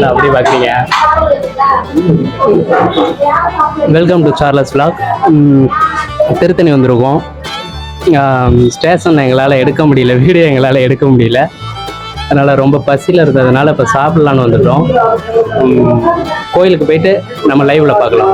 என்னடா அப்படி பார்க்குறீங்க? Welcome to Charles vlog. Tiruttani வந்திருக்கோம். ஸ்டேஷன் எங்களால் எடுக்க முடியல, வீடியோ எங்களால் எடுக்க முடியல. அதனால் ரொம்ப பசியில் இருந்ததுனால இப்போ சாப்பிட்லான்னு வந்துட்டோம். கோயிலுக்கு போயிட்டு நம்ம லைவில் பார்க்கலாம்.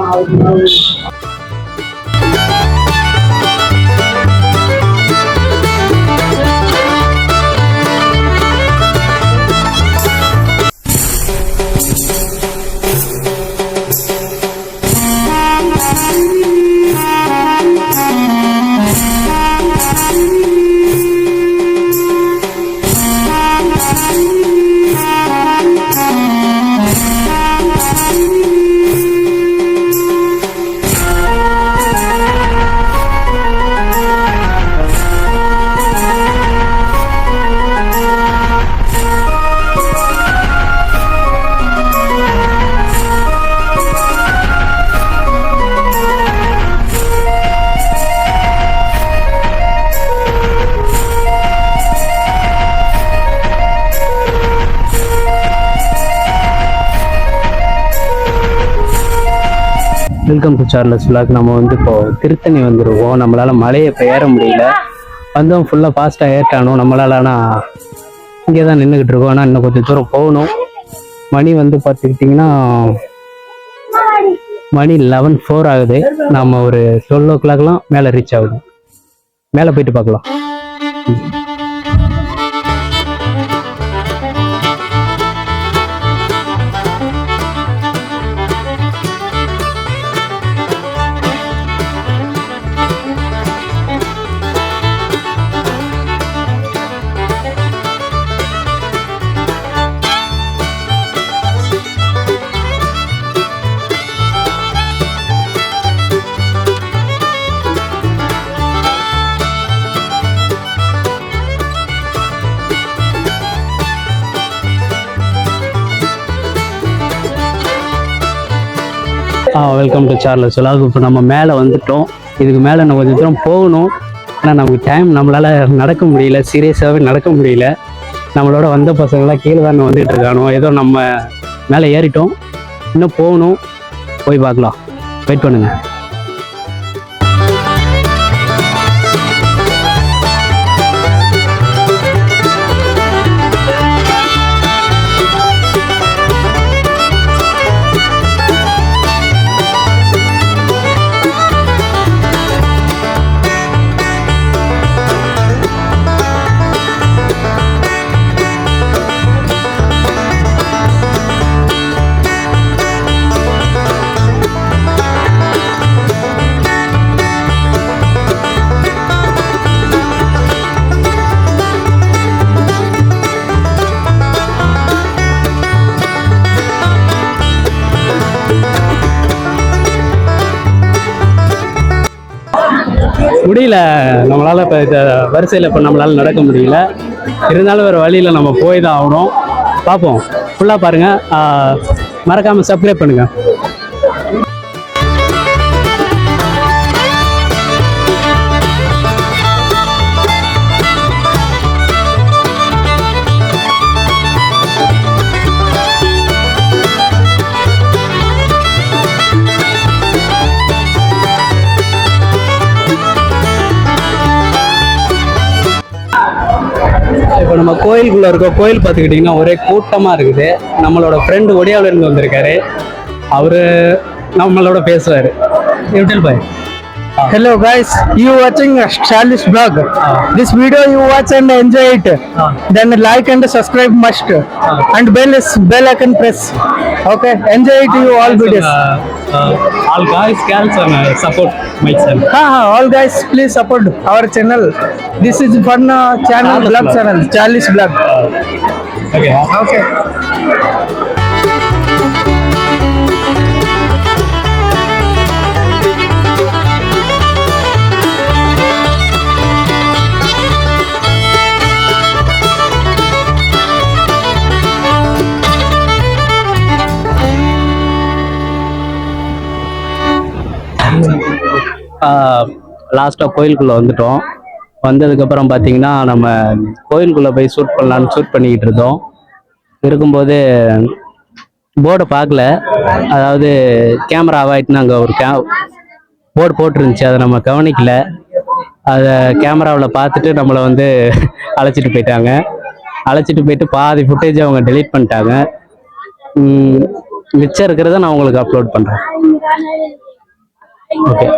Welcome to Charles vlog. நம்ம வந்து இப்போ திருத்தணி வந்துருக்கோம். நம்மளால மலையை இப்போ ஏற முடியல. வந்தோம் ஃபுல்லாக ஃபாஸ்ட்டாக ஏற்றானோம் நம்மளால. ஆனால் இங்கே தான் நின்றுக்கிட்டு இருக்கோம். ஆனால் இன்னும் கொஞ்சம் தூரம் போகணும். மணி வந்து பார்த்துக்கிட்டிங்கன்னா மணி 11:04 ஆகுது. நம்ம ஒரு 12 o'clockலாம் மேலே ரீச் ஆகுது. மேலே போயிட்டு பார்க்கலாம். Welcome to Charles vlog. இப்போ நம்ம மேலே வந்துட்டோம். இதுக்கு மேலே நம்ம கொஞ்சம் தூரம் போகணும். ஆனால் நமக்கு டைம் நம்மளால் நடக்க முடியல, சீரியஸாகவே நடக்க முடியல. நம்மளோட வந்த பசங்களாம் கீழே தான் வந்துட்டு இருக்கானோ. ஏதோ நம்ம மேலே ஏறிட்டோம், இன்னும் போகணும். போய் பார்க்கலாம், வெயிட் பண்ணுங்க. முடியல நம்மளால். இப்போ இந்த வரிசையில் இப்போ நம்மளால் நடக்க முடியல. இருந்தாலும் வேறு வழியில் நம்ம போய் தான் ஆகணும். பார்ப்போம், ஃபுல்லாக பாருங்கள், மறக்காமல் சப்ஸ்கிரைப் பண்ணுங்கள். இப்போ நம்ம கோயிலுக்குள்ளே இருக்கோம். கோயில் பார்த்துக்கிட்டிங்கன்னா ஒரே கூட்டமாக இருக்குது. நம்மளோட ஃப்ரெண்டு ஒடியாவிலேருந்து வந்திருக்காரு. அவர் நம்மளோட பேசுவார். YouTube bye. Hello guys, you watching Charlie's vlog. This video you watch and enjoy it. Then like and subscribe must. And bell icon press. Okay, enjoy it you all videos. All guys can support my channel. All guys please support our channel. This is fun channel, vlog channel, Charlie's vlog. Okay. லாஸ்ட்டாக கோயிலுக்குள்ளே வந்துட்டோம். வந்ததுக்கப்புறம் பார்த்தீங்கன்னா நம்ம கோயிலுக்குள்ளே போய் shoot பண்ணிக்கிட்டு இருந்தோம். இருக்கும்போது போர்டை பார்க்கல, அதாவது கேமரா ஆவாயிட்டுன்னு அங்கே ஒரு போர்டு போட்டிருந்துச்சு, அதை நம்ம கவனிக்கல. அதை கேமராவில் பார்த்துட்டு நம்மளை வந்து அழைச்சிட்டு போயிட்டாங்க. அழைச்சிட்டு போயிட்டு பாதி ஃபுட்டேஜ் அவங்க டெலீட் பண்ணிட்டாங்க. மிச்சம் இருக்கிறத நான் உங்களுக்கு அப்லோட் பண்ணுறேன். ஓகே.